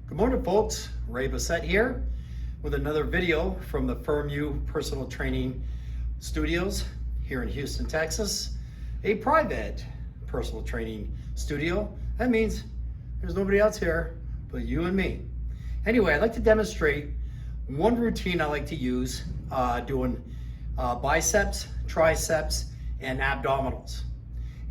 Good morning, folks. Ray Bessette here with another video from the FirmU Personal Training Studios here in Houston, Texas. A private personal training studio. That means there's nobody else here but you and me. Anyway, I'd like to demonstrate one routine I like to use doing biceps, triceps, and abdominals.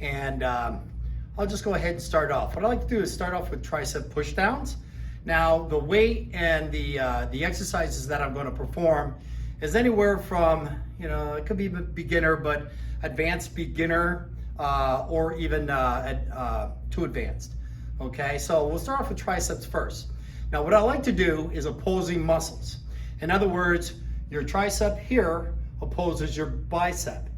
And I'll just go ahead and start off. What I like to do is start off with tricep push-downs. Now, the weight and the exercises that I'm going to perform is anywhere from, it could be beginner, but advanced beginner, or even to advanced. Okay, so we'll start off with triceps first. Now, what I like to do is opposing muscles. In other words, your tricep here opposes your bicep.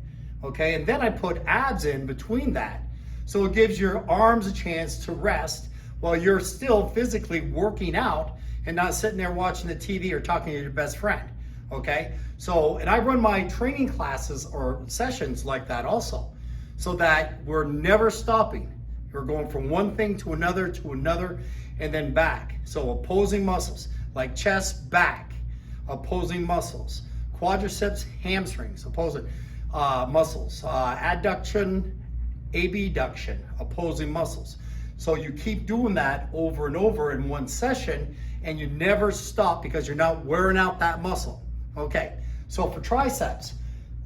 Okay, and then I put abs in between that. So it gives your arms a chance to rest while you're still physically working out and not sitting there watching the TV or talking to your best friend, okay? So, and I run my training classes or sessions like that also, so that we're never stopping. We're going from one thing to another, and then back. So opposing muscles, like chest, back, opposing muscles, quadriceps, hamstrings, opposing muscles, adduction, abduction, opposing muscles. So you keep doing that over and over in one session, and you never stop because you're not wearing out that muscle. Okay, so for triceps,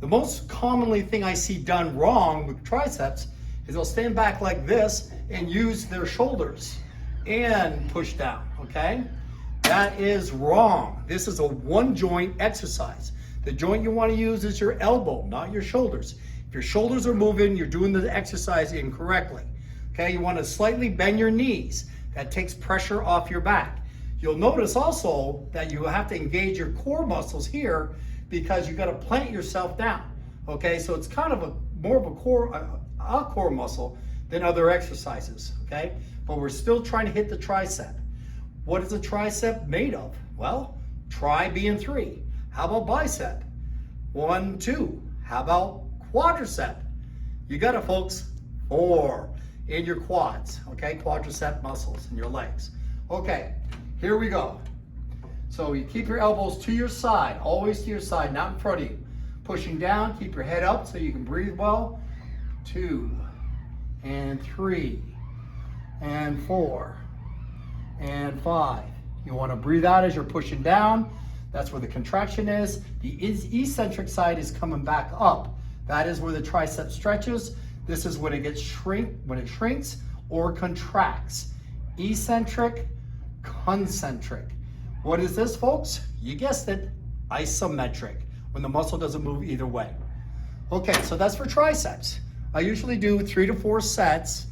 the most commonly thing I see done wrong with triceps is they'll stand back like this and use their shoulders and push down, okay? That is wrong. This is a one joint exercise. The joint you want to use is your elbow, not your shoulders. If your shoulders are moving, you're doing the exercise incorrectly. Okay, you want to slightly bend your knees. That takes pressure off your back. You'll notice also that you have to engage your core muscles here because you got to plant yourself down. Okay, so it's kind of more of a core muscle than other exercises. Okay, but we're still trying to hit the tricep. What is a tricep made of? Well, tri being 3. How about bicep? 1, 2. How about quadricep? You got it, folks. 4. In your quads, okay? Quadricep muscles in your legs. Okay, here we go. So you keep your elbows to your side, always to your side, not in front of you. Pushing down, keep your head up so you can breathe well. 2, and 3, and 4, and 5. You want to breathe out as you're pushing down. That's where the contraction is. The eccentric side is coming back up. That is where the tricep stretches. This is when it shrinks or contracts. Eccentric, concentric. What is this, folks? You guessed it, isometric, when the muscle doesn't move either way. Okay, so that's for triceps. I usually do 3 to 4 sets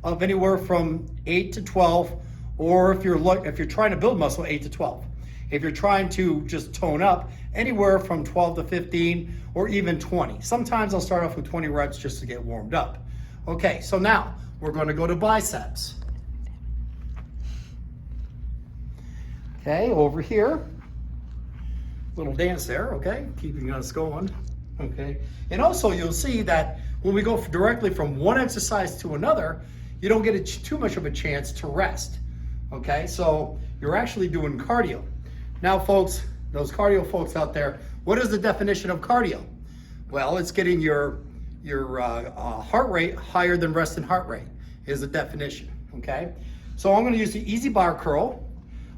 of anywhere from 8 to 12, or if you're trying to build muscle, 8 to 12. If you're trying to just tone up, anywhere from 12 to 15 or even 20. Sometimes I'll start off with 20 reps just to get warmed up. Okay, so now we're going to go to biceps. Okay, over here. Little dance there, okay? Keeping us going. Okay, and also you'll see that when we go directly from one exercise to another, you don't get too much of a chance to rest. Okay, so you're actually doing cardio. Now, folks, those cardio folks out there, what is the definition of cardio? Well, it's getting your heart rate higher than resting heart rate is the definition, okay? So I'm gonna use the easy bar curl,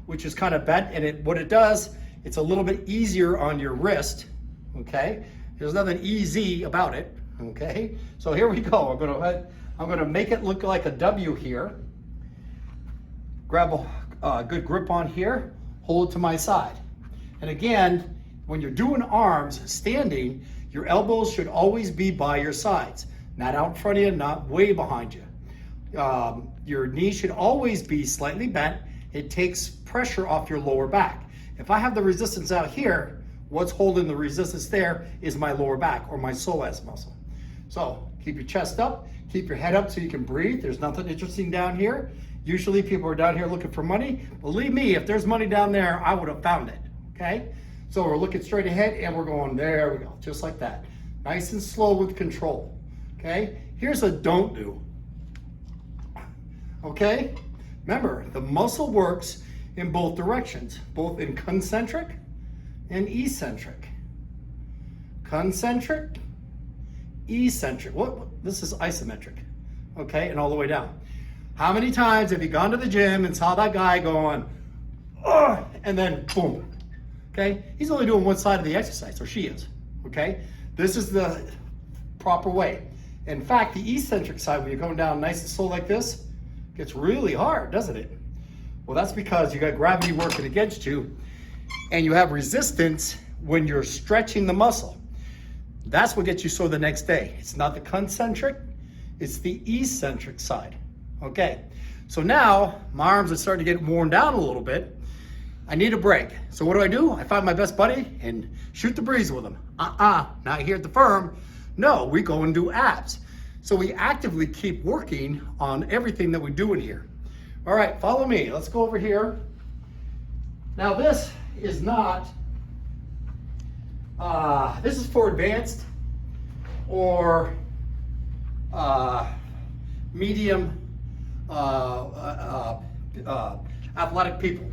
which is kind of bent, and what it does, it's a little bit easier on your wrist, okay? There's nothing easy about it, okay? So here we go. I'm gonna make it look like a W here. Grab a good grip on here. Hold it to my side. And again, when you're doing arms, standing, your elbows should always be by your sides, not out in front of you, not way behind you. Your knees should always be slightly bent. It takes pressure off your lower back. If I have the resistance out here, what's holding the resistance there is my lower back or my psoas muscle. So keep your chest up, keep your head up so you can breathe. There's nothing interesting down here. Usually people are down here looking for money. Believe me, if there's money down there, I would have found it, okay? So we're looking straight ahead and we're going, there we go, just like that. Nice and slow with control, okay? Here's a don't do, okay? Remember, the muscle works in both directions, both in concentric and eccentric. Concentric, eccentric. This is isometric, okay, and all the way down. How many times have you gone to the gym and saw that guy going, oh, and then boom, okay? He's only doing one side of the exercise, or she is, okay? This is the proper way. In fact, the eccentric side, when you're going down nice and slow like this, gets really hard, doesn't it? Well, that's because you got gravity working against you, and you have resistance when you're stretching the muscle. That's what gets you sore the next day. It's not the concentric, it's the eccentric side. Okay, so now my arms are starting to get worn down a little bit. I need a break. So what do? I find my best buddy and shoot the breeze with him. Not here at the firm. No, we go and do abs. So we actively keep working on everything that we do in here. All right, follow me. Let's go over here. Now this is not, this is for advanced or medium athletic people.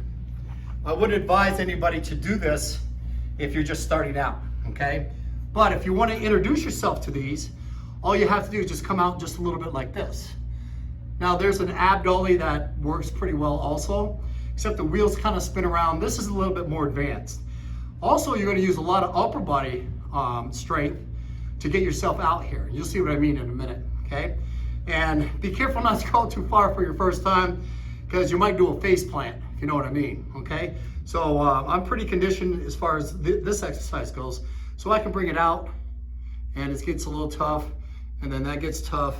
I wouldn't advise anybody to do this if you're just starting out, okay? But if you want to introduce yourself to these, all you have to do is just come out just a little bit like this. Now there's an ab dolly that works pretty well also, except the wheels kind of spin around. This is a little bit more advanced. Also, you're going to use a lot of upper body strength to get yourself out here. You'll see what I mean in a minute, okay? And be careful not to go too far for your first time, because you might do a face plant, if you know what I mean, okay? So I'm pretty conditioned as far as this exercise goes, so I can bring it out, and it gets a little tough, and then that gets tough,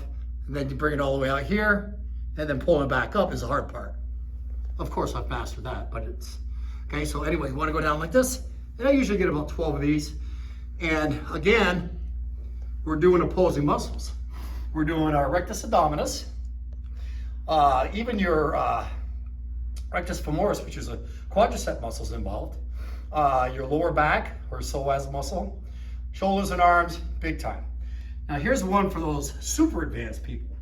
and then you bring it all the way out here, and then pulling it back up is the hard part. Of course, I've mastered that, but it's, okay, so anyway, you wanna go down like this, and I usually get about 12 of these, and again, we're doing opposing muscles. We're doing our rectus abdominis, even your rectus femoris, which is a quadricep muscles involved, your lower back or psoas muscle, shoulders and arms, big time. Now here's one for those super advanced people.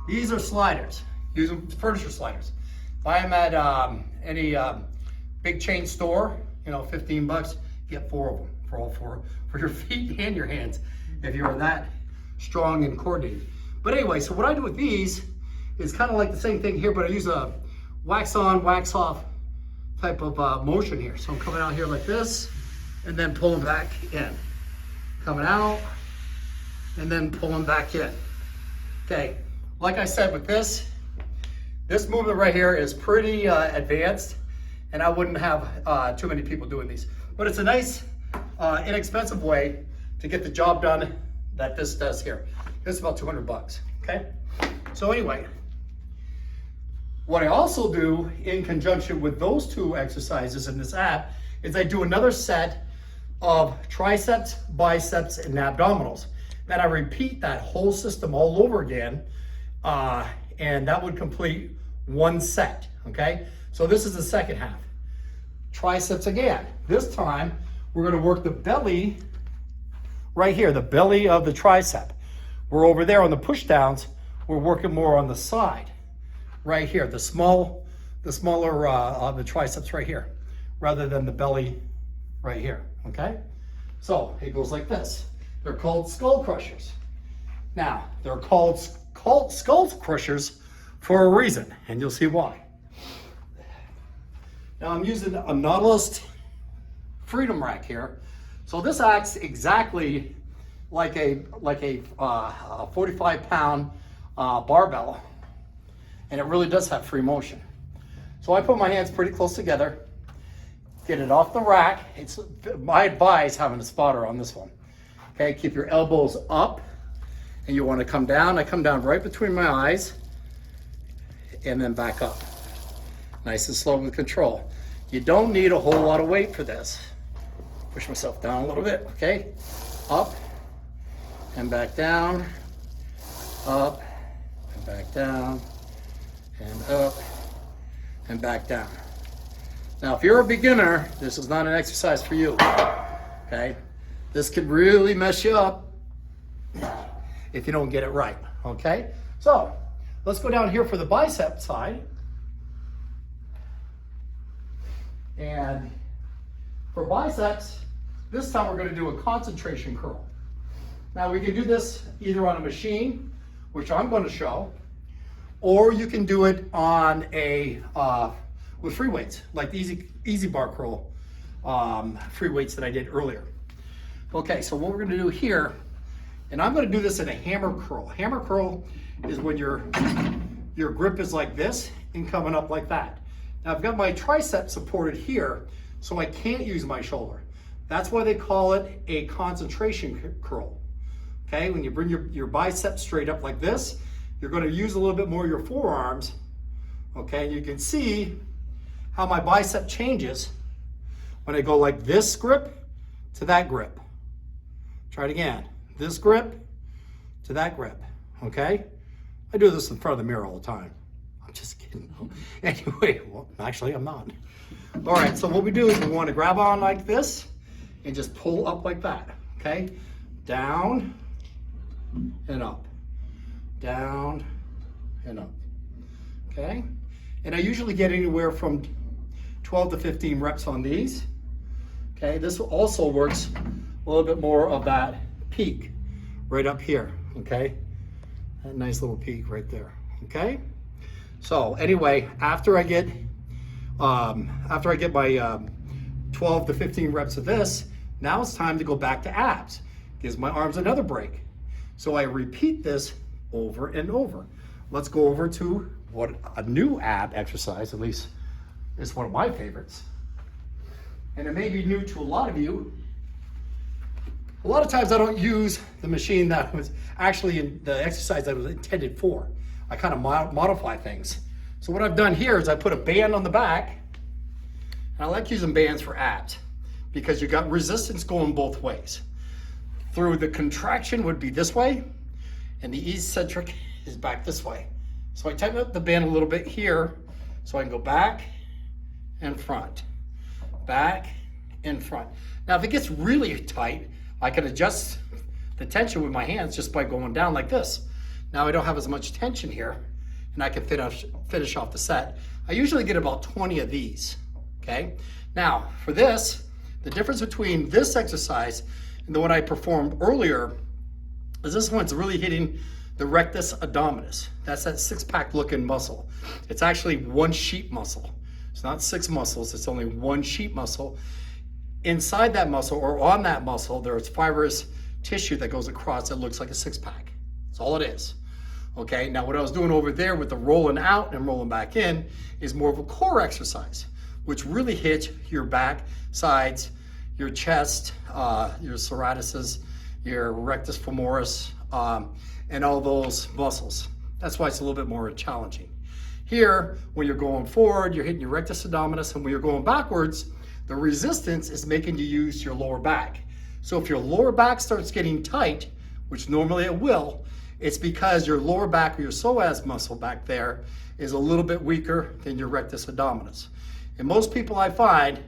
These are sliders. Use them, furniture sliders. Buy them at any big chain store, you know, 15 bucks, get 4 of them for all 4, for your feet and your hands, if you're that strong and coordinated. But anyway, so what I do with these is kind of like the same thing here, but I use a wax on, wax off type of motion here. So I'm coming out here like this, and then pulling back in. Coming out, and then pulling back in. Okay, like I said with this movement right here is pretty advanced, and I wouldn't have too many people doing these. But it's a nice, inexpensive way to get the job done that this does here. It's about 200 bucks, okay? So anyway, what I also do in conjunction with those 2 exercises in this ab is I do another set of triceps, biceps, and abdominals. Then I repeat that whole system all over again, and that would complete 1 set, okay? So this is the second half. Triceps again. This time, we're gonna work the belly right here, the belly of the tricep. We're over there on the push-downs, we're working more on the side, right here, the smaller of the triceps right here, rather than the belly right here, okay? So it goes like this. They're called skull crushers. Now, they're called skull crushers for a reason, and you'll see why. Now I'm using a Nautilus Freedom Rack here. So this acts exactly like a 45-pound barbell, and it really does have free motion. So I put my hands pretty close together, get it off the rack. I advise having a spotter on this one. Okay, keep your elbows up, and you want to come down. I come down right between my eyes, and then back up. Nice and slow with control. You don't need a whole lot of weight for this. Push myself down a little bit, okay? Up and back down, up and back down, and up and back down. Now, if you're a beginner, this is not an exercise for you, okay? This could really mess you up if you don't get it right, okay? So, let's go down here for the bicep side. And for biceps, this time we're going to do a concentration curl. Now we can do this either on a machine, which I'm going to show, or you can do it on a with free weights, like the easy bar curl free weights that I did earlier. Okay, so what we're going to do here, and I'm going to do this in a hammer curl. Hammer curl is when your grip is like this and coming up like that. Now I've got my tricep supported here, so I can't use my shoulder. That's why they call it a concentration curl. Okay, when you bring your bicep straight up like this, you're going to use a little bit more of your forearms. Okay, you can see how my bicep changes when I go like this grip to that grip. Try it again. This grip to that grip. Okay, I do this in front of the mirror all the time. I'm just kidding. Anyway, well, actually I'm not. All right, so what we do is we want to grab on like this and just pull up like that. Okay, down and up, down and up. Okay, and I usually get anywhere from 12 to 15 reps on these. Okay, this also works a little bit more of that peak right up here. Okay, that nice little peak right there. Okay, so anyway, after I get my 12 to 15 reps of this, now it's time to go back to abs. Gives my arms another break. So I repeat this over and over. Let's go over to what a new ab exercise, at least it's one of my favorites. And it may be new to a lot of you. A lot of times I don't use the machine that was actually in the exercise that was intended for. I kind of modify things. So what I've done here is I put a band on the back, and I like using bands for abs because you got resistance going both ways. Through the contraction would be this way, and the eccentric is back this way. So I tighten up the band a little bit here so I can go back and front, back and front. Now if it gets really tight, I can adjust the tension with my hands just by going down like this. Now I don't have as much tension here, and I can finish off the set. I usually get about 20 of these, okay? Now for this, the difference between this exercise and the one I performed earlier is this one's really hitting the rectus abdominis. That's that six-pack looking muscle. It's actually one sheep muscle. It's not six muscles, it's only one sheep muscle. Inside that muscle, or on that muscle, there's fibrous tissue that goes across that looks like a six-pack. That's all it is. Okay, now what I was doing over there with the rolling out and rolling back in is more of a core exercise, which really hits your back, sides, your chest, your serratises, your rectus femoris, and all those muscles. That's why it's a little bit more challenging. Here, when you're going forward, you're hitting your rectus abdominis, and when you're going backwards, the resistance is making you use your lower back. So if your lower back starts getting tight, which normally it will, it's because your lower back or your psoas muscle back there is a little bit weaker than your rectus abdominis. And most people I find,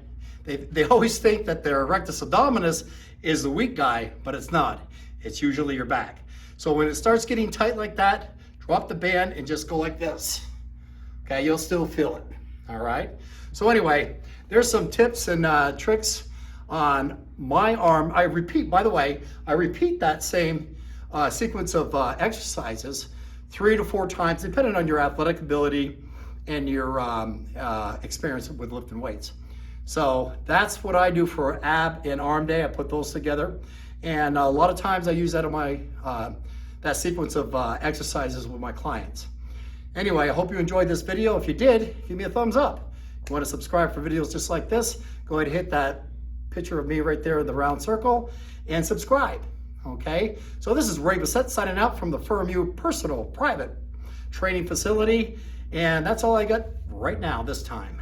they always think that their rectus abdominis is the weak guy, but it's not. It's usually your back. So when it starts getting tight like that, drop the band and just go like this. Okay, you'll still feel it, all right? So anyway, there's some tips and tricks on my arm. I repeat, by the way, I repeat that same sequence of exercises 3 to 4 times, depending on your athletic ability and your experience with lifting weights. So that's what I do for ab and arm day. I put those together. And a lot of times I use that in my, that sequence of exercises with my clients. Anyway, I hope you enjoyed this video. If you did, give me a thumbs up. If you want to subscribe for videos just like this, go ahead and hit that picture of me right there in the round circle and subscribe, okay? So this is Ray Bessette signing out from the FirmU Personal Private Training Facility, and that's all I got right now this time.